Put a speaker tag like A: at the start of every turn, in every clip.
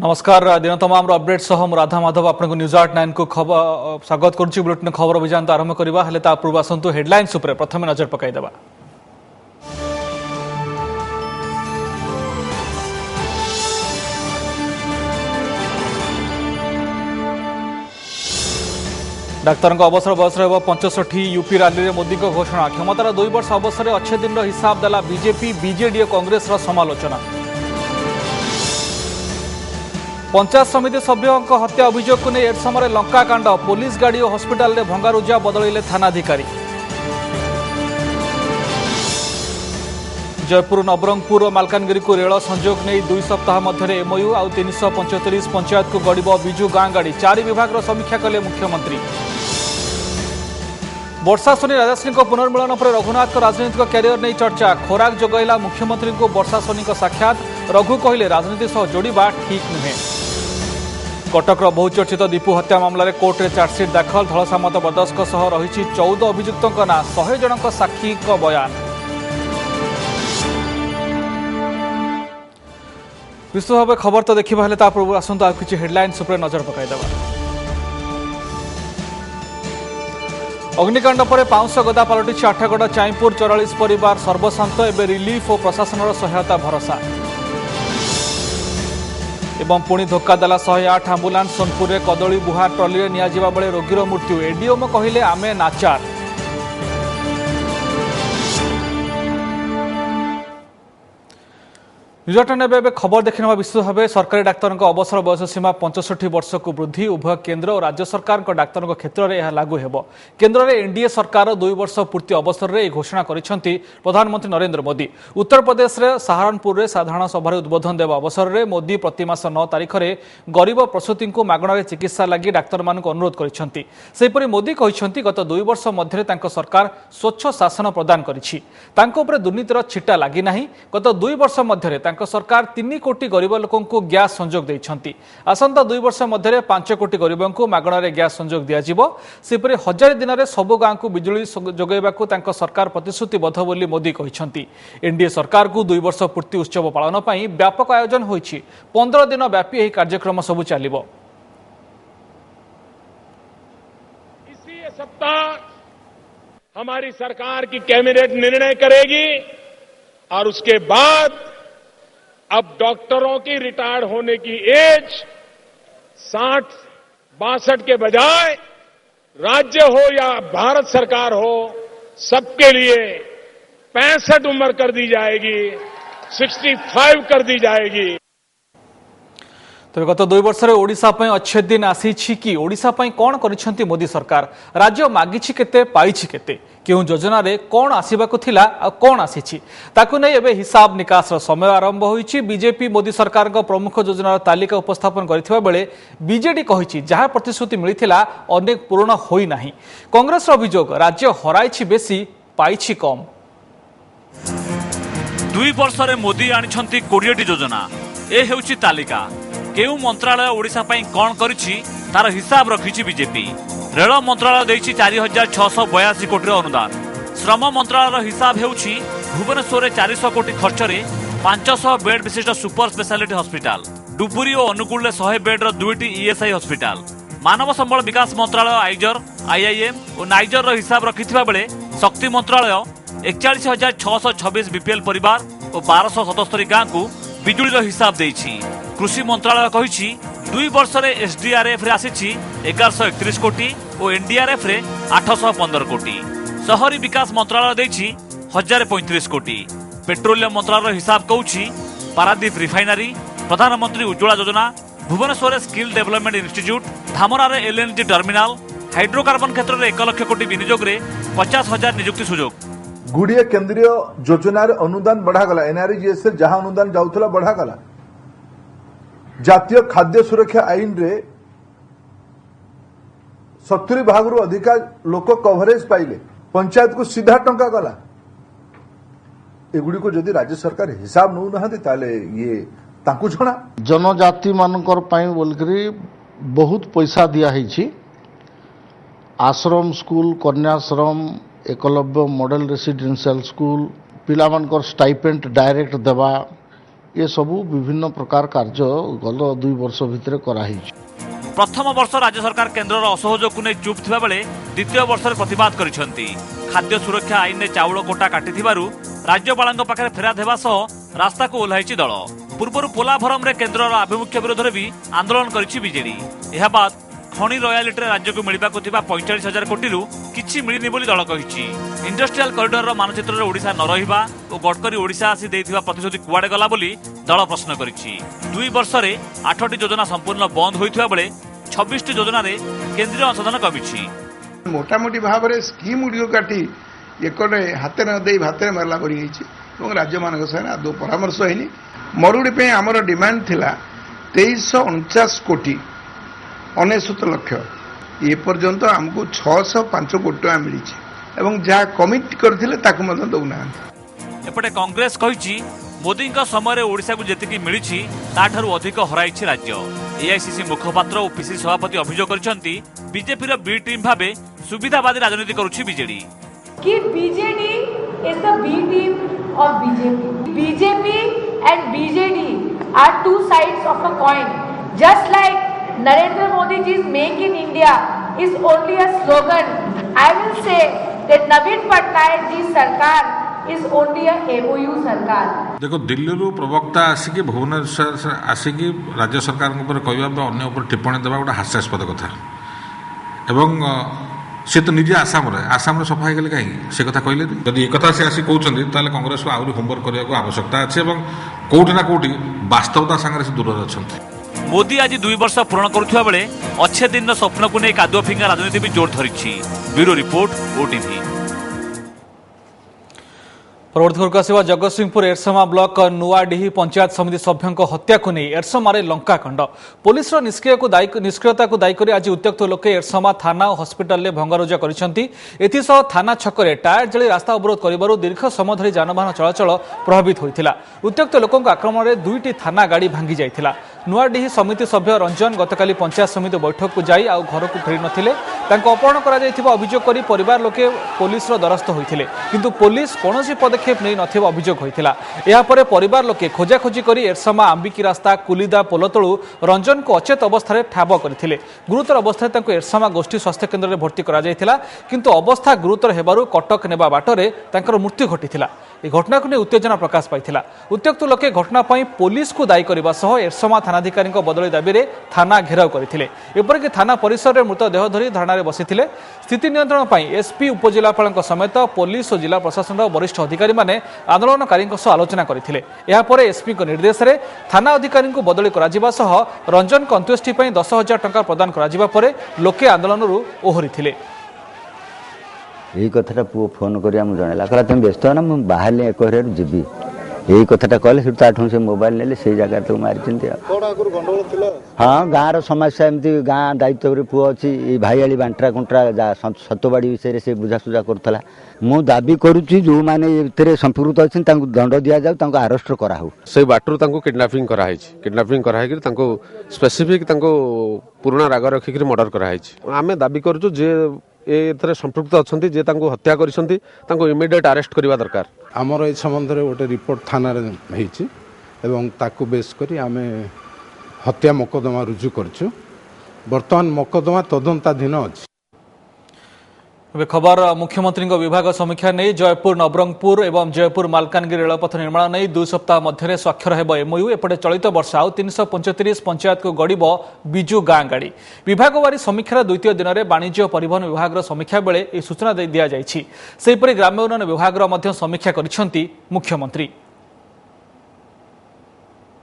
A: नमस्कार दिन तमाम अपडेट सह राधा माधव आपको न्यूज 8 को खबर स्वागत करुच्ची बुलेटिन खबर अभियान आरंभ करवा हेले ता पूर्व आसतु हेडलाइंस उपरे प्रथम नजर पकाइदेबा। डाक्तर अवसर बयस 65 यूपी रैली में मोदी घोषणा क्षमतार 2 वर्ष अवसर अच्छे दिन हिसाब देला बीजेपी बीजेडी और कांग्रेस समालोचना। पंचायत समिति सभ्यों हत्या अभियोग को नहीं एडसमर लंकाकांड पुलिस गाड़ी और हस्पिटाल में भंगारुजा बदलैले थानाधिकारी। जयपुर नवरंगपुर और मालकानगिरी को रेल संयोग नहीं 2 सप्ताह मध्य एमओयू आउ 345 पंचायत को गड़ब विजु गाँ गाड़ी 4 विभाग समीक्षा कले मुख्यमंत्री। वर्षा सोनी राजश्री पुनर्मिलन पर रघुनाथ राजनीतिक क्यारियर नहीं चर्चा खोराक जोगाइला मुख्यमंत्री को वर्षा सोनी साक्षात रघु कहले राजनीति सह जोड़ा ठीक नुहे। कटकर बहुचर्चित दीपू हत्या मामलें कोर्ट में चार्जसीट दाखल धलसामत बदस्क सह रही 14 अभियुक्तों ना 100 जन साक्षी बयान। विस्तृत भाव खबर तो देखा हेले पूर्व आसतु आज किसी हेडलाइंस उपर नजर पकाइदेबा। अग्निकांड पर पाउंस गदा पलटि आठगड़ चाईपुर 44 परिवार सर्वशांत एवं रिलीफ और प्रशासन सहायता भरोसा। एवं पुणी धोक्का देला 108 आंबुलांस सोनपुर में कदली बुहा ट्रली नियाजिबा बेले रोगीर मृत्यु एडीएम कहले आमे नाचार। न्यूज खबर देखने विस्तृत भाव सरकारी डाक्तर अवसर बयस सीमा 65 वर्ष को वृद्धि उभय केन्द्र और राज्य सरकार डाक्तर क्षेत्र में लागू होब। केन्द्र में एनडीए सरकार 2 वर्ष पूर्ति अवसर में घोषणा करिसेंति प्रधानमंत्री नरेंद्र मोदी। उत्तर प्रदेश में सहारनपुर में साधारण सभा उद्बोधन देवा अवसर में मोदी प्रति मास 9 तारिख में गरीब प्रसूति को मागणार चिकित्सा लगी डाक्तर मानक अनुरोध करिसेंति। सेहिपरि मोदी कहिसेंति गत 2 वर्ष मध्य सरकार स्वच्छ शासन प्रदान करिछि तांको उपरे दुर्नीतिर छिटा लागि नाही। गत 2 वर्ष मध्य सरकार 3 कोटी गरीब लोकों को गैस संजोग देइछंती। आसंता 2 वर्ष मध्य 5 कोटी गरीबों को मागणार गैस संजोग दियाजिबो। सेपरि 1000 दिन में सबु गाँव को बिजुली जोगाइबाकू तांको सरकार प्रतिश्रुतिबद्ध बोली मोदी कहिछंती। एनडीए सरकार को 2 वर्ष पूर्ति उत्सव पालन पई व्यापक आयोजन होईछि। 15 दिन व्यापी एही कार्यक्रम सबु चालिबो।
B: इसी सप्ताह हमारी सरकार की कैबिनेट निर्णय करेगी और उसके बाद अब डॉक्टरों की रिटायर होने की एज 60-62 के बजाय राज्य हो या भारत सरकार हो सबके लिए 65 उम्र कर दी जाएगी, 65 कर दी जाएगी।
A: तो गत 2 वर्ष ओडिशा पई अच्छे दिन आसी कि ओडिशा पई कौन करिसेंति मोदी सरकार राज्य मागिछि केते पाइछि केते केउ योजना रे कौन आसीबाकू थिला आ कौन आसीछि ताकू नै एबे हिसाब निकास समय आरंभ होईछि। बीजेपी मोदी सरकार को प्रमुख योजनार तालिका उपस्थापन करथिबा बेले बीजेडी कहिछि जहा प्रतिश्रुति मिलिथिला अनेक पूर्ण होई नाही। कांग्रेस अभियोग राज्य हराइछि बेसी पाइछि कम।
C: 2 वर्ष रे मोदी आनिछंती 20 योजना ए हेउछि तालिका केउ मंत्रालय ओडिशा पई कोन करिछि तार हिसाब रखिछि बीजेपी। रेल मंत्रालय देइछि 4682 कोटी अनुदान। श्रम मंत्रालय हिसाब हेउछि भुवनेश्वर 400 कोटी खर्च रे 500 बेड विशिष्ट सुपर स्पेशलिटी हॉस्पिटल डुबुरी और अनुगुल 100 बेड 2टी ईएसआई हॉस्पिटल। मानव संबल विकास मंत्रालय आइजर आईआईएम और नाइजर हिसाब रखिथिबा बेले शक्ति मंत्रालय 41,626 बीपीएल परिवार और 1277 गाँ को बिजुलीर हिसाब देइछि। कृषि मंत्रालय कहिछि 2 वर्ष रे एसडीआरएफ रे आसीछि 1131 कोटी और एनडीआरएफ रे 815 कोटी। शहरी विकास मंत्रालय देइछि 1035 कोटी। पेट्रोलियम मंत्रालय हिसाब कहूछि पारादीप रिफाइनरी प्रधानमंत्री उज्ज्वला योजना Bhubaneswar skill development institute Dhamra रे एलएनजी टर्मिनाल हाइड्रोकार्बन क्षेत्र में 1 लाख कोटी विनियोग रे 50,000 नियुक्ति सुजोग।
D: गुड़िए केंद्रीय योजनार अनुदान बढ़ागला एनआरजीएस जहां अनुदान जाउथला बढ़ागला। जातीय खाद्य सुरक्षा आईन रे 70 भाग रु अधिका लोक कवरेज पाइले पंचायत को सीधा टंका गला। एगुडी को जदि राज्य सरकार हिसाब नौ नहांती ताले ये तांकु छणा
E: जनजाति मानकर पाई बोलकरी बहुत पैसा दिया है। आश्रम स्कूल कन्याश्रम एकलव्य मॉडल रेसिडेंशियल स्कूल पिलामानकर स्टाइपेंट डायरेक्ट देवा ये सबू विभिन्न प्रकार कार्य गत 2 वर्ष भितर कराई।
C: प्रथम वर्ष राज्य सरकार केन्द्रर असहयोग को नहीं चुप थिबा बेले द्वितीय वर्ष प्रतिवाद करिसेंती। खाद्य सुरक्षा आईन ने चाउल कोटा काटिथिबारु राज्यपालଙ୍କ पाखरे फेराद हेबा सह रास्ता को ओल्हाइछि दल। पूर्व पोलाभरम रे केन्द्रर आभिमुख्य विरोध रे भी आंदोलन करिछि बीजेडी। एहा बाद खनि रॉयल्टी राज्य को मिलवाक 45,000 कोटी किछि मिलिनी बोली दल कहिछि। इंडस्ट्रियल कॉरिडोर मानचित्र रे ओडिशा न रहिबा और गडकरी ओडिशा आसी देथिबा प्रतिश्रुति कुआडे गला बोली दल प्रश्न करिछि। 2 वर्ष रे 8टी योजना संपूर्ण बंद होइथिबा बेले 26टी योजना रे केंद्रीय अंशदान कमिछि।
F: मोटामोटी भाव में स्कीम गुड़िक काटी एकटे हाथ न दे भात मारला राज्य मान आदौ परामर्श होनी। मरुड़ी आमर डिमांड थिला 2349 कोटी 69 लक्ष ये पर्यंत आमको 605 कोटी टका मिली जहाँ कमिट करथिले ताकु मत दौना।
C: एपटे कांग्रेस कहिछि मोदी समय ओडिशा को जेतिकी मिलिछि ताठारु अधिक हराइछि राज्य। एआईसीसी मुखपात्र और पीसीसी सभापति अभियोग करिसेंती बीजेपी रो बी टीम भाबे सुविधावादी राजनीति करुछि बीजेडी।
G: कि BJD is the B team of BJP. BJP and BJD are two sides of a coin. Just like Narendra Modi ji's Make in India is only a slogan, I will say that Navin Patnaik ji's sarkar is only a MOU sarkar.
H: देखो दिल्ली रू प्रवक्ता आसिकी भुवनेश्वर आसिकी राज्य सरकार कहवा अन्य उपर टिप्पणी देवा गोटे हास्यास्पद कथा एवं सी तो निजे आसाम सफा हो गले कहीं से कथा कहले जब ये कथा से आसी कहते कांग्रेस को आहरी होमवर्क करने को आवश्यकता अच्छे कौटी ना कौटी वास्तवता सागर से दूर अच्छा।
C: मोदी आज 2 वर्ष पूर्ण करुवा बेले अच्छे दिन स्वप्न को नहीं कादुआ फिंगा राजनीति भी जोर धरी। Bureau report OTV.
A: परवर्ती खबरକୁ ଆସିବା ଜଗତସିଂହପୁର ଏରସମା ବ୍ଲକ ନୂଆଡିହି ପଞ୍ଚାୟତ ସମିତି ସଭ୍ୟଙ୍କ ହତ୍ୟାକୁ ନେଇ ଏରସମାରେ ଲଙ୍କାକାଣ୍ଡ। ପୋଲିସର ନିଷ୍କ୍ରିୟତାକୁ ଦାୟୀ କରି ଆଜି ଉତ୍ତ୍ୟକ୍ତ ଲୋକେ ଏରସମା ଥାନା ଓ ହସ୍ପିଟାଲରେ ଭଙ୍ଗାରୁଜା କରିଛନ୍ତି। ଏଥିସହ ଥାନା ଛକରେ ଟାୟାର ଜାଳି ରାସ୍ତା ଅବରୋଧ କରିବାରୁ ଦୀର୍ଘ ସମୟ ଧରି ଯାନବାହନ ଚଳାଚଳ ପ୍ରଭାବିତ ହୋଇଥିଲା। ଉତ୍ତ୍ୟକ୍ତ ଲୋକଙ୍କ ଆକ୍ରମଣରେ 2ଟି ଥାନା ଗାଡ଼ି ଭାଙ୍ଗି ଯାଇଥିଲା। ନୂଆଡିହି ସମିତି ସଭ୍ୟ ରଞ୍ଜନ ଗତକାଲି ପଞ୍ଚାୟତ ସମିତି ବୈଠକକୁ ଯାଇ ଆଉ ଘରକୁ ଫେରି ନଥିଲେ। ତାଙ୍କୁ ଅପହରଣ କରାଯାଇଥିବା ଅଭିଯୋଗ କରି ପରିବାର ଲୋକେ ପୋଲିସର ଦ୍ୱାରସ୍ଥ ହୋଇଥିଲେ, କିନ୍ତୁ ପୋଲିସ କୌଣସି ପଦକ୍ଷେପ ନେଇ ନଥିବା ଅଭିଯୋଗ ହୋଇଥିଲା। ଏହାପରେ ପରିବାର ଲୋକେ ଖୋଜାଖୋଜି କରି ଏରସମା ଆମ୍ବିକି ରାସ୍ତା କୁଲିଦା ପୋଲ ତଳୁ ରଞ୍ଜନଙ୍କୁ ଅଚେତ ଅବସ୍ଥାରେ ଠାବ କରିଥିଲେ। ଗୁରୁତର ଅବସ୍ଥାରେ ତାଙ୍କୁ ଏରସମା ଗୋଷ୍ଠୀ ସ୍ୱାସ୍ଥ୍ୟ କେନ୍ଦ୍ରରେ ଭର୍ତ୍ତି କରାଯାଇଥିଲା, କିନ୍ତୁ ଅବସ୍ଥା ଗୁରୁତର ହେବାରୁ କଟକ ନେବା ବାଟରେ ତାଙ୍କର ମୃତ୍ୟୁ ଘଟିଥିଲା। ଏହି ଘଟଣାକୁ ନେଇ ଉତ୍ତେଜନା ପ୍ରକାଶ ପାଇଥିଲା। ଉତ୍ତ୍ୟକ୍ତ ଲୋକେ ଘଟଣା ପାଇଁ ପୋଲିସକୁ ଦାୟୀ କରିବା ସହ ଏରସମା ଥାନାଧିକାରୀଙ୍କ ବଦଳି ଦାବିରେ ଥାନା ଘେରାଉ କରିଥିଲେ। ଏପରିକି ଥାନା ପରିସରରେ ମୃତଦେହ ଧରି ଧାରଣାରେ ବସିଥିଲେ। ସ୍ଥିତି ନିୟନ୍ତ୍ରଣ ପାଇଁ ଏସ୍ପି ଉପଜିଲ୍ଲାପାଳଙ୍କ ସମେତ ପୋଲିସ ଓ ଜିଲ୍ଲା ପ୍ରଶାସନର ବରିଷ୍ଠ ଅଧିକାରୀମାନେ ଆନ୍ଦୋଳନକାରୀଙ୍କ ସହ ଆଲୋଚନା କରିଥିଲେ। ଏହାପରେ ଏସ୍ପିଙ୍କ ନିର୍ଦ୍ଦେଶରେ ଥାନା ଅଧିକାରୀଙ୍କୁ ବଦଳି କରାଯିବା ସହ ରଞ୍ଜନଙ୍କ ଅନ୍ତ୍ୟେଷ୍ଟି ପାଇଁ 10,000 ଟଙ୍କା ପ୍ରଦାନ କରାଯିବା ପରେ ଲୋକେ ଆନ୍ଦୋଳନରୁ ଓହରିଥିଲେ।
I: यही कथा पुओ फोन कर जनला कहला तुम व्यस्त हो ना मुझे बाहर एक जीवी यही कथा कहले से से मोबाइल ने से जगह तो मारी हाँ गाँव समस्या एमती गाँ दायित्व पुओ अच्छी भाईआली बांटरा कुंटरा सतबाड़ी विषय से बुझासुझा करूला मु दाबी करुच्ची जो मैंने संपुक्त अच्छे दंड दि जाऊ आरेस्ट कराऊ
J: से बाटरू किडनापिंग कराई स्पेसिफिक पुराना राग रखिक मर्डर कराई आम दाबी करुचु जे ए संपृक्त अच्छा जे हत्या कर इमिडिएट अरेस्ट करवा दरकार।
K: आमर ए संबंध में गोटे रिपोर्ट थाना बेस करी आमे हत्या मकदमा रुजु करछु। वर्तमान मकदमा तदंताधीन अछि।
A: खबर मुख्यमंत्री विभाग समीक्षा नहीं जयपुर नवरंगपुर एवं जयपुर मालकानगिरी रेलपथ निर्माण नहीं 2 सप्ताह मध्य स्वाक्षर हेब एमओयू। एपटे चलित वर्ष आउ 335 पंचायत को गड़ब बिजु गाँ गाड़ी। विभागवारी समीक्षार द्वितीय दिन में वाणिज्य परिवहन विभाग समीक्षा बेले यह सूचना दि जाइछि। सेहिपरि ग्राम्य उन्नयन विभाग समीक्षा करिसेंती मुख्यमंत्री।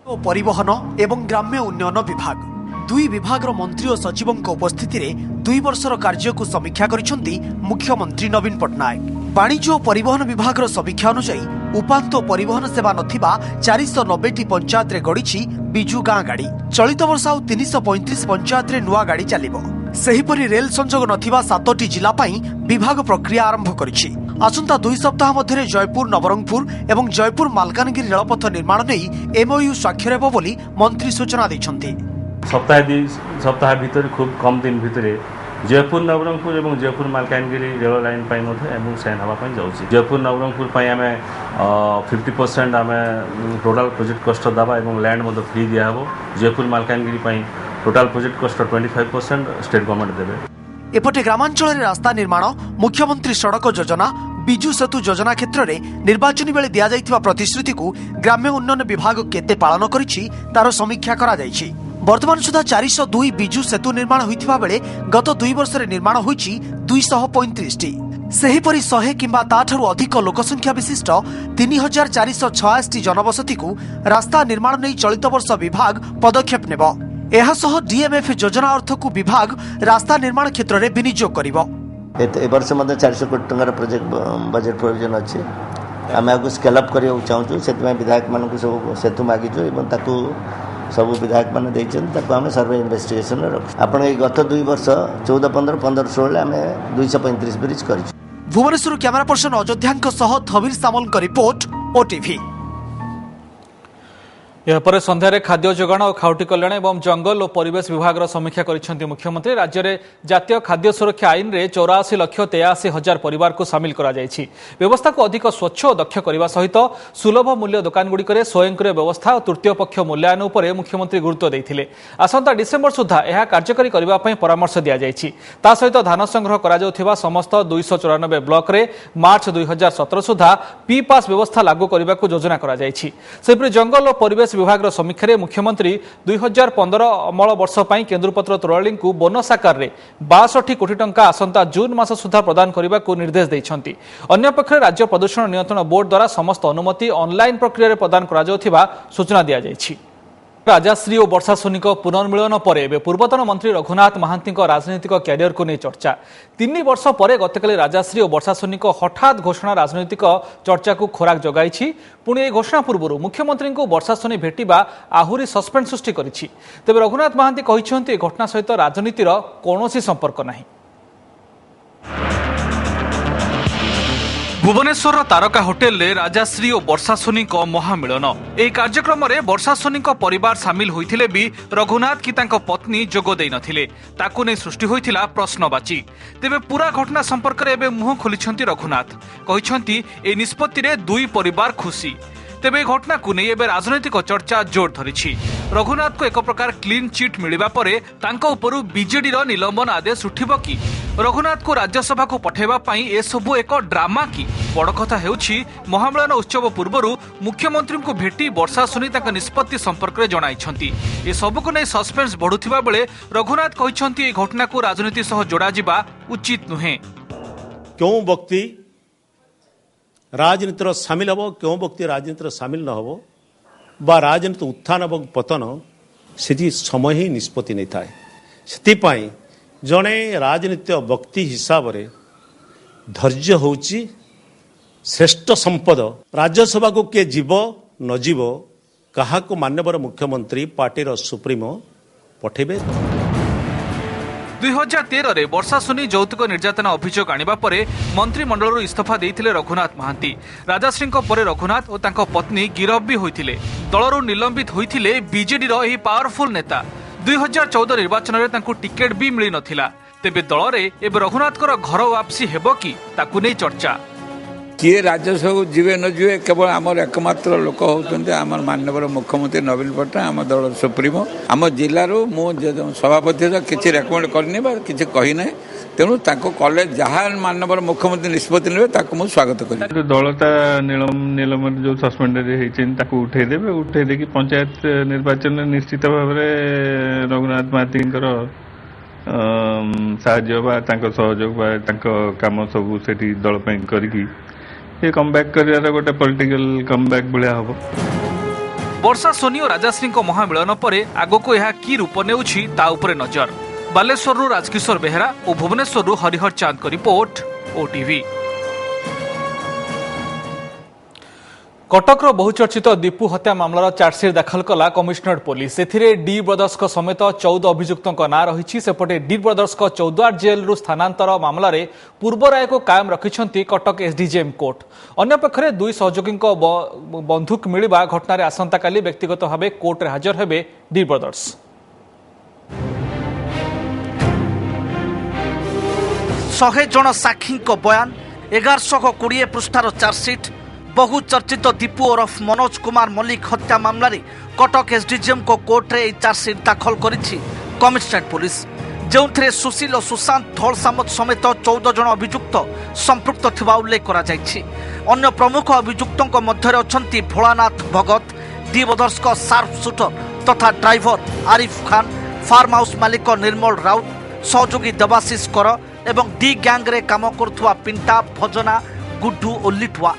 L: परिवहन एवं ग्राम्य उन्नयन विभाग दुई विभाग मंत्री और सचिवों उपस्थिति रे 2 वर्षर कार्य को समीक्षा करिसेंती मुख्यमंत्री नवीन पट्टनायक। वाणिज्य और परिवहन विभाग समीक्षा अनुसार उपांत परिवहन सेवा नथिबा 490 पंचायत रे गड़िछि बिजु गाँ गाड़ी। चलित वर्ष आउ 335 पंचायत रे नुआ गाड़ी चलिबो। सेहिपरि रेल संजोग नथिबा 7टी जिला पई विभाग प्रक्रिया आरंभ करिछि। आसंता 2 सप्ताह मध्य जयपुर नवरंगपुर एवं जयपुर मालकानगिरी रेलपथ निर्माण नहीं एमओयू स्वाक्षर हेबो बोली मंत्री सूचना दैछन्ति।
M: सप्ताह 2 सप्ताह भीतर खूब कम दिन भितर जयपुर नवरंगपुर और जयपुर मालकानगिरी रेल लाइन सैन हाँपी जाऊँ जयपुर नवरंगपुर आम 50% आम टोटाल प्रोजेक्ट कस्ट दबा और लैंड फ्री दिहब Jeypore Malkangiri total project cost 25% state government देवे।
L: एपटे ग्रामांचल रास्ता निर्माण मुख्यमंत्री सड़क योजना विजु सेतु योजना क्षेत्र में निर्वाचन बेले दि जाइथिबा प्रतिश्रुति को ग्राम्य उन्नयन विभाग केते पालन करिछि तार समीक्षा करा जाइछि। वर्तमान सुधा 402 विजु सेतु निर्माण होइथिबा बेले गत 2 वर्ष निर्माण होइछि 235टी। सेहीपरि 100 किंबा ताठारु अधिक लोकसंख्या विशिष्ट 3486 जनबसती को रास्ता निर्माण नहीं चलित वर्ष विभाग पदक्षेप नेब। एहासह डीएमएफ योजना अर्थ को विभाग रास्ता निर्माण क्षेत्र में विनियोग कर
I: वर्ष 400 कोटी टंकार प्रोजेक्ट बजेट प्रोविजन अच्छी आम आपको स्केलअप करने चाहूँ से विधायक मान सब सेतु मागिचु सब विधायक मैंने आम सर्वे इन्वेस्टिगेशन रख आप गत 2 वर्ष 14, 15, 15, 16 आम 235 ब्रिज कर।
L: भुवनेश्वर कैमरा पर्सन अयोध्या थबीर सामल रिपोर्ट ओटीवी।
A: यापर संध्यारे खाद्य जोगाण और खाउटी कल्याण एवं जंगल और परिवेश विभाग समीक्षा करिसेंती मुख्यमंत्री। राज्य में जातीय खाद्य सुरक्षा आईन में 84,83,000 परिवार को सामिल करा जायछि। व्यवस्था को अधिक स्वच्छ और दक्ष करने सहित सुलभ मूल्य दुकान गुड़िक स्वयंक्रिय व्यवस्था और तृतीय पक्ष मूल्यांकन उपर मुख्यमंत्री गुरुत्व देइथिले। आसंता डिसेम्बर सुधा यह कार्यकारी करने परामर्श दि जायछि। ता सहित धान संग्रह करा जाउथिबा समस्त 294 ब्लॉक रे मार्च 2017 सुधा पी पास व्यवस्था लागू करने को योजना करा जायछि। सेपरि जंगल और परिवेश विभाग समीक्षा मुख्यमंत्री 2015 अमल वर्ष पर केन्दुपत्र तोराली को बोनस आकार में 62 कोटी टंका आसंता जून मास सुधा प्रदान करने को निर्देश देइछंती। अन्य पक्षे राज्य प्रदूषण नियंत्रण बोर्ड द्वारा समस्त अनुमति ऑनलाइन प्रक्रिया प्रदान करा जाउथिबा सूचना दिया जायछि। राजाश्री और वर्षाश्विनी पुनर्मिलन पर पूर्वतन मंत्री रघुनाथ महांती राजनीतिक क्यारियर को नहीं चर्चा। 3 वर्ष पर गतकाली राजाश्री और वर्षाश्विनी हठात घोषणा राजनीतिक चर्चा को खोराक जगाई। पुणी घोषणा पूर्व मुख्यमंत्री को वर्षाश्विनी भेटिबा आहुरी सस्पेंस सृष्टि करिछि। तेबे रघुनाथ महांती कहिसेंती घटना सहित राजनीतिर कौनसी संपर्क नहीं। भुवनेश्वर तारका होटेल रे राजाश्री और वर्षाश्विनी महामिलन। यह कार्यक्रम में वर्षाश्विनी परिवार सामिल होइथिले भी रघुनाथ की तांको पत्नी जोग देई नथिले। ताकु नै सृष्टि होइथिला प्रश्नवाची। तेबे पूरा घटना संपर्क में एबे मुह खोलिछंती रघुनाथ। कहिछंती ए निष्पत्ति रे 2 परिवार खुशी। तेबे घटना को नहीं एबे राजनैतिक चर्चा जोर धरिछि। रघुनाथ को एक प्रकार क्लीन चिट मिलिबा परे तांको उपरु बीजेडी रो निलंबन आदेश उठिबो कि रघुनाथ को राज्यसभा को पठेबा पई ए सबु एक ड्रामा कि बड़ कथा हेउछि महामिलन उत्सव पूर्व मुख्यमंत्री को भेटी वर्षाश्विनी तांको निष्पत्ति संपर्क में जणाइछंती। ए सबु को नै सस्पेंस बढ़ुथिबा बेले रघुनाथ कहिछंती ए घटना को राजनीति सह जोड़ा जिबा उचित नुहे।
N: क्यों व्यक्ति राजनीतिर सामिल हम क्यों व्यक्ति राजनीतिर सामिल न हम बा राजनीति उत्थान और पतन से समय ही निष्पत्ति नहीं थाए। से जड़े राजनीति व्यक्ति हिसाब से धैर्य होची श्रेष्ठ संपद। राज्यसभा को किए जीव न जीव क्या माननीय मुख्यमंत्री पार्टी सुप्रीमो पठेबे।
A: 2013 रे वर्षाश्विनी यौतुक निर्यातना अभियोग आनिबा परे मंत्रिमंडल इस्तीफा देइथिले रघुनाथ महांती। राजाश्री परे रघुनाथ और तांको पत्नी गिरफ भी होइथिले। दलरू निलंबित होइथिले बीजेडी रो एही पावरफुल नेता। 2014 निर्वाचन में तांको टिकेट भी मिली नथिला। तेबे दल रे एबे रघुनाथकर घर वापसी हेबो कि ताकु नै चर्चा।
O: किए राज्यसभा जीवे न जीवे केवल आमर एकमात्र लोक होते आम माननीय मुख्यमंत्री नवीन पट्टनायक आम दल सुप्रीमो आम जिलूर मुझे सभापति किसी रेकमेंड करनी किसी कही ना तेणु कले जहाँ माननीय मुख्यमंत्री निष्पत्ति ने स्वागत करी।
P: दलता निलंबन जो सस्पेंडेड होती उठेदेवे उठेदे पंचायत निर्वाचन निश्चित भाव में रघुनाथ महांती साहय सहयोग काम सब से दल करी ये कमबैक कर गोटे पॉलिटिकल कमबैक भाया हम।
A: वर्षाश्विनी और राजाश्री महामिलन पर आग को यह की रूप नेउछि ता उपरे नजर। बालेश्वर राजकिशोर बेहेरा और भुवनेश्वर हरिहर चांद को रिपोर्ट ओटीवी। कटकर बहुचर्चित दीपू हत्या मामलार चार्जसीट दाखल कला कमिशनरेट पुलिस। एथिरे डी ब्रदर्स समेत 14 अभियुक्तों नाँ रही। सेपटे डी ब्रदर्स चौद्वार जेल रु स्थानांतर मामलें पूर्व राय को कायम रखिंट कटक एसडीजेएम कोर्ट। अन्यपक्षे 2 सहयोगी बंधुक मिलवा घटना आसंता काली व्यक्तिगत भाव कोर्ट में हाजर हेबे डी ब्रदर्स।
Q: 100 जन साक्षी बयान 1120 पृष्ठार चार्जसीट बहु चर्चित दीपू ओरफ मनोज कुमार मल्लिक हत्या मामलें कटक एसडीजीएम को कोर्ट रे चार्जसीट दाखल करिछि कमिशनरेट पुलिस जो सुशील और सुशांत धौलसामत समेत 14 जन अभियुक्त संपृक्त थिबा उल्लेख करा जायछि। अन्य प्रमुख अभियुक्तों मध्य अछंती भोलानाथ भगत डी ब्रदर्स को शार्प शूटर तथा driver Arif Khan farm house मालिक निर्मल राउत सहयोगी देवाशीष कर एवं डी गैंग रे काम करुवा पिंटा भजना गुड्डू और लिटुआ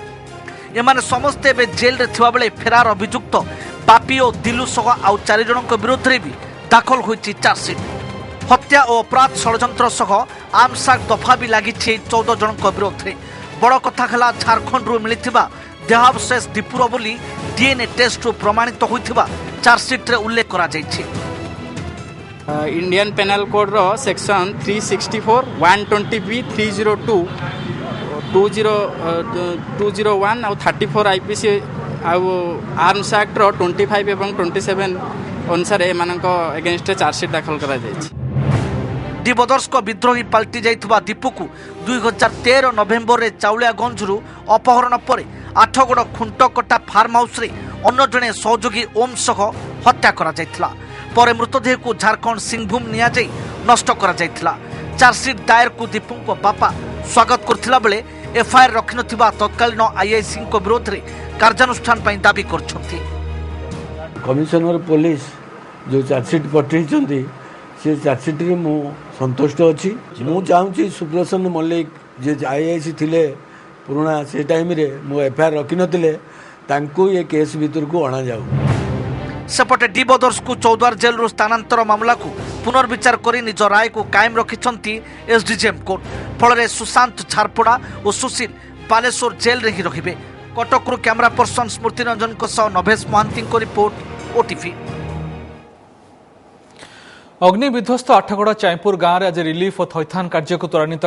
Q: एमाने समस्ते एवं जेल रे थिबा बेले फेरार अभियुक्त बापी और दिलू सह आउ 4 जनक विरोध में भी दाखल होइछि चार्जसीट। हत्या और अपराध षड्यंत्र सह आमसाक दफा भी लगी 14 जनक विरोध में। बड़ कथा है झारखंड रु मिलिथिबा देहावशेष दीपुर बोली डीएनए टेस्ट प्रमाणित होइथिबा चार्जसीट रे उल्लेख करा जायछि।
R: इंडियन पेनल कोड रो सेक्शन 364 120B 302 201 और 34 आईपीसी आर्म्स एक्ट रो 25 एवं 27 अनुसार एमानक एगेंस्ट चार्जसीट दाखल करा जायछि।
Q: डी ब्रदर्स को विद्रोही पलटि जाइथुबा दीपू को 2013 नवेम्बर रे चाउलियागंज रु अपहरण पर आठगड़ खुंटकटा फार्म हाउस रे अन्य जने सहयोगी ओम सह हत्या करा जायथिला। पर मृतदेह को झारखंड सिंहभूम निया जाई नष्ट करा जायथिला। चार्जसीट दायर को दीपू को बापा स्वागत करथिला बेले एफआईआर रखिनथिबा तत्कालीन आईआईसी को विरोध रे कार्यानुष्ठान पई दाबी करछथि।
S: कमिशनर पुलिस जो चार्जसीट पठेइछन्ती से चार्जसीट रे मु संतुष्ट अछि। मु चाहूछि सुप्रसन्न मल्लिक जे आईआईसी थिले पुराना से टाइम रे मु एफआईआर रखिनथिले तांको ये केस भीतर को अणा जाऊ।
Q: सेपटे डी ब्रदर्स को चौद्वार जेल रु स्थानांतर मामला को पुनर्विचार कर निज राय को कायम रखिछन्ती एसडीजीएम कोर्ट। फल सुशांत झारपड़ा और सुशील बालेश्वर जेल रे ही रहिबे। कटकरू कैमरा पर्सन स्मृति रंजन नभेश महांती रिपोर्ट ओटीवी।
A: अग्नि विध्वस्त आठगड़ चाईपुर गांव में आज रिलीफ और थैथान कार्य को त्वरान्वित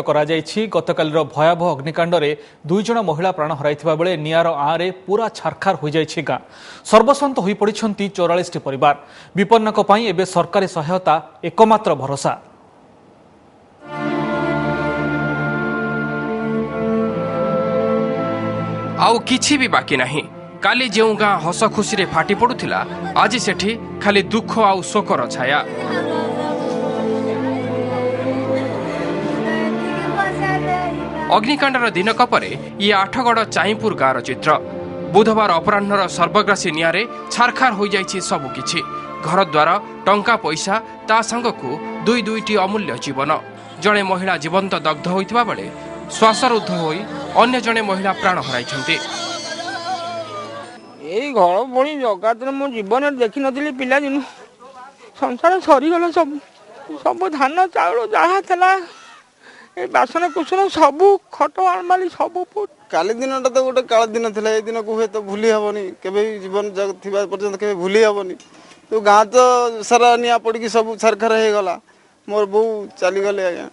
A: गतकाल भयावह अग्निकांड में 2 जन महिला प्राण हराइथिबा बेले निआर आरे पूरा छारखार हो जाइछि गां। सर्वसंत होई पड़िछन्ति 44 परिवार। विपन्नक पई एबे सरकारी सहायता एकमात्र भरोसा।
T: आउ किछि भी बाकी नहीं। काली जो गां हस खुशी रे फाटी पड़ुथिला आज सेठी खाली दुख आउ शोकर छाया। अग्निकांडर दिनक परे ये आठगड़ चाईपुर गाँव चित्र। बुधवार अपराह्नर सर्वग्रासी निआरे छारखार हो जाइछि सबुकिछि। घर द्वार टंका पैसा ता संगकु दुईटी अमूल्य जीवन। जड़े महिला जीवंत दग्ध होइथिबा बेले श्वासरुद्ध होई अन्य जड़े महिला प्राण हराइछन्ति।
U: एई घर पुणी जगात मो जीवन देखि नथिली पिला दिन संसार सरीगला सब धान चाउल जहाँ थला ए बासन कुसन सब खट आलमारी सब
V: काली दिन तो गोटे काल दिन था ए दिन को हुए तो भूली हेनी केवे जीवन थिबा पर्यंत केवे भूली हेनी। तो गाँ तो सारा निआ पड़ी सब छारखार हो गला। मोर बो चली गले आज्ञा।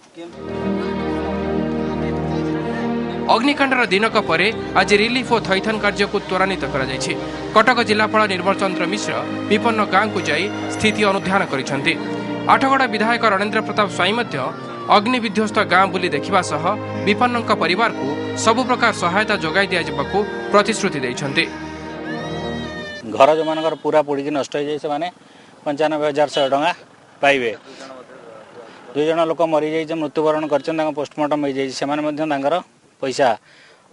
T: अग्निकांडर दिनक परे आज रिलीफ और थैथान कार्य को त्वरान्वित करा जायछि। कटक जिलापाल निर्मल चंद्र मिश्र विपन्न गाँ को जाई स्थिति अनुध्यान करिसेंति। आठगड़ विधायक रणेन्द्र प्रताप स्वाई मध्य अग्नि विध्वस्त गाँ बुली देखिबा सह विपन्नक परिवार को सबु प्रकार सहायता जोगाई दिया जबाकू प्रतिश्रुति दैछन्ति।
W: घर जो मानकर पूरा पोड़ी नष्ट हो जाए से 95,100 टंका पाइबे। 2 जन लोक मरी जाइए मृत्युवरण कर पोस्टमार्टम हो जाए पैसा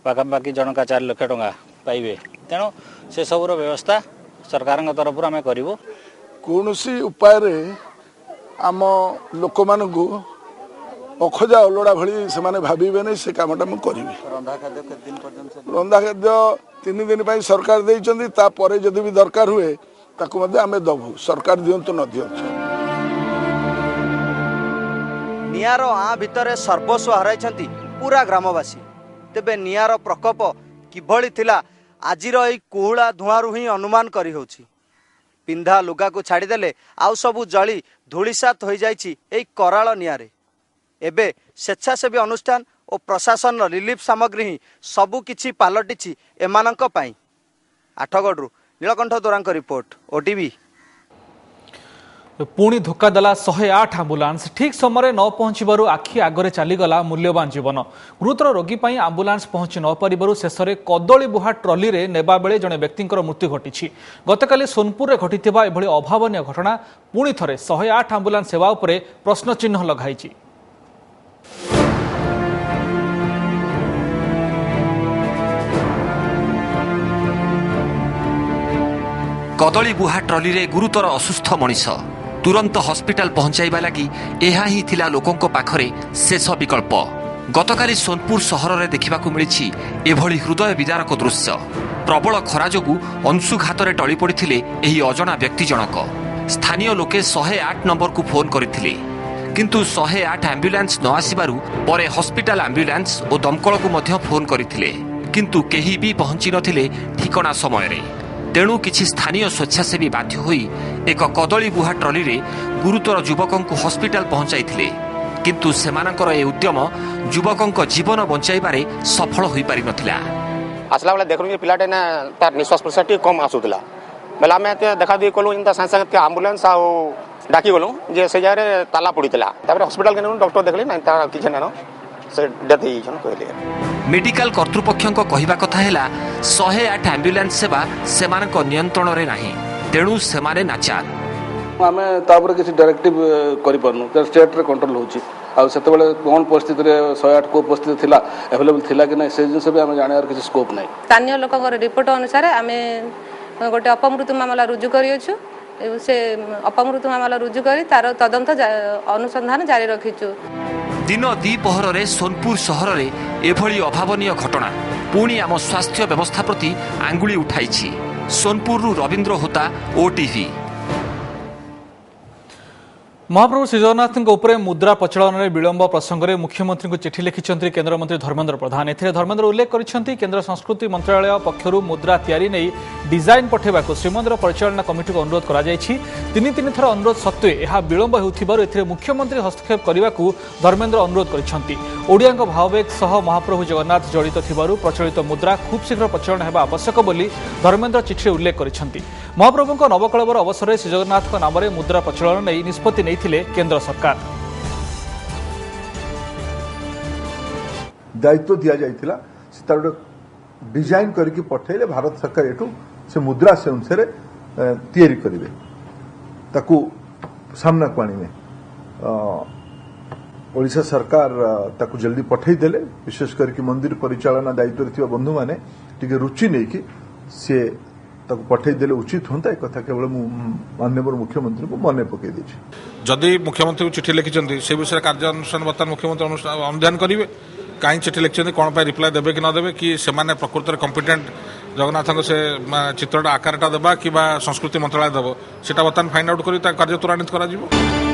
W: पाखापाखि जनका 4 लाख टंका पाइबे। तेणु से सबूर व्यवस्था सरकार तरफ आम करूँ।
X: कौन उपाय आम लोक मान अखजा अलोड़ा भली से भावे से कामटा मुझे करी। रंधा खाद्य 3 दिन पर सरकार देइचंदी तापर जदि भी दरकार हुए ताकू आम दबू। सरकार दिंतु न दिंतु।
Y: निआर आ भितर सर्वस्व हराइछंती पूरा ग्रामवासी। तेबे निआर प्रकोप किभली थिला आजिर एई कोहुला धुआरू ही अनुमान करी होछि। पिंधा लुगा को छाड़ीदेले आउ सबू जली धूलिसात हो जाइछि एई कराल निआरे। एबे स्वेच्छासेवी अनुष्ठान और प्रशासन रिलीफ सामग्री ही सबु किछि पालटिछि एमानंक पई। आठगड़रू नीलकंठ दोरांक रिपोर्ट ओटीवी।
A: पुणी धोका देला 108 आंबुलांस ठीक समय न पहुंचबारु आखि आगरे चलीगला मूल्यवान जीवन गुरुतर रोगी पर आंबुलांस पहुंची न पारिबारु शेषरे कदली बुहा ट्रली रे नेबा बेले जने व्यक्तिंकर मृत्यु घटिछि। गतकाली सोनपुर रे घटिथिबा एभली अभावनीय घटना पुणी थरे 108 आंबुलांस सेवा उपरे प्रश्न चिन्ह लगाइछि।
B: कदली बुहा ट्रली रे गुरुतर असुस्थ मनीष तुरंत हॉस्पिटल पहुंचाइबा लगी एहा ही थिला लोकंको पाखरे शेष विकल्प। गतकाली सोनपुर सहर रे देखिबाकू मिलिछि एभली हृदय विदारक दृश्य। प्रबल खरा जोगु अंशुघात रे टळी पड़िथिले एही अजणा व्यक्ति जनक। स्थानीय लोके 108 नंबर को फोन करथिले किंतु 108 एम्बुलेंस न आसीबारु परे हॉस्पिटल एम्बुलेंस और दमकल को मध्य फोन करथिले किंतु केही भी पहुंची नथिले ठिकना समय रे। तेणु किछि स्थानीय स्वेच्छासेवी बाध्य होई एक कदली बुहा ट्रली रे गुरुतर युवकों को हॉस्पिटल पहुंचाइथिले किंतु सेमानकर ए उद्यम युवकों जीवन बंचाइबारे सफल होई पारि नथिला।
D: आसला बेले देखलु पिलाटे ना तार निश्वास प्रश्वास कम आसुतला बेला में देखा दी कलु इंता संगे संगे एम्बुलेंस आ डाकी गलु जे से जारे ताला पड़ीतला तापर हॉस्पिटल के डॉक्टर देखले ना तार किछ ना से डेथ ही जन कहले।
B: मेडिकल कर्तृपक्षों कहवा कथा है 108 एम्बुलेंस सेवा सेमानक नियंत्रण रे नाही तेणु सेमाने नाचार
E: आमे तापर किसी डायरेक्टिव करि परनु स्टेट रे कंट्रोल होची आ सेते बेले कोन परिस्थिति रे 108 को परिस्थिति थिला अवेलेबल थिला कि नै से जिन सब आमे जानियार किसी स्कोप नै।
F: स्थानीय लोककर रिपोर्ट अनुसार आमे गोटे अपमृत्यु मामला रुजु करियछु से अपमृत्यु मामला रुजु करी तार तदंत अनुसंधान जारी रखिछु।
B: दिन द्विपहर रे सोनपुर सहर रे एभली अभावनीय घटना पुणी आम स्वास्थ्य व्यवस्था प्रति आंगुली उठाइछि। सोनपुर रवींद्र होता ओटीवी।
A: महाप्रभु श्रीजगन्नाथ मुद्रा प्रचलन में विलंब प्रसंग में मुख्यमंत्री को चिठी लिखिं केन्द्रमंत्री धर्मेन्द्र प्रधान। एथिरे धर्मेन्द्र उल्लेख कर केन्द्र संस्कृति मंत्रालय पक्षर मुद्रा तैयारी नहीं डिजाइन पठेबा श्रीमंदिर परिचालना कमिटी को अनुरोध कर तीन थर अनुरोध सत्वे यह विलंब हो मुख्यमंत्री हस्तक्षेप करने को धर्मेन्द्र अनुरोध कर ओडिया भाववेग सह महाप्रभु जगन्नाथ जड़ित थिबारु प्रचलित मुद्रा खूब शीघ्र प्रचलन होगा आवश्यक बोली धर्मेन्द्र चिठी उल्लेख कर महाप्रभु नवकलबर अवसर में श्रीजगन्नाथ नाम मुद्रा प्रचलन नहीं निष्पत्ति नहीं केंद्र सरकार।
G: दायित्व दिया जाइथिला से तार डिजाइन करके पठेले भारत सरकार एठू से मुद्रा से अनुसार तैयारी करिवे ताकू सामना को आनिवे। ओडिशा सरकार ताकू जल्दी पठेई देले विशेष करके मंदिर परिचालना दायित्व रे थिबा बंधु माने टिके रुचि नै कि से ताकू पठेई देले उचित होता एक कथा केवल माननीय मुख्यमंत्री को मन पकई दी।
H: जदि मुख्यमंत्री को चिठी लिखिं से विषय कार्यानुष्ठान बर्तमान मुख्यमंत्री अनुध्यान करेंगे कहीं चिठी लिखिं कौन पर रिप्लाय देवे कि नदेवे कि से प्रकृत में कम्पिटेंट जगन्नाथ से चित्रटा आकारटा देवा कि संस्कृति मंत्रालय देव से बर्तमान फाइंड आउट कर कार्य त्वरान्वित कर।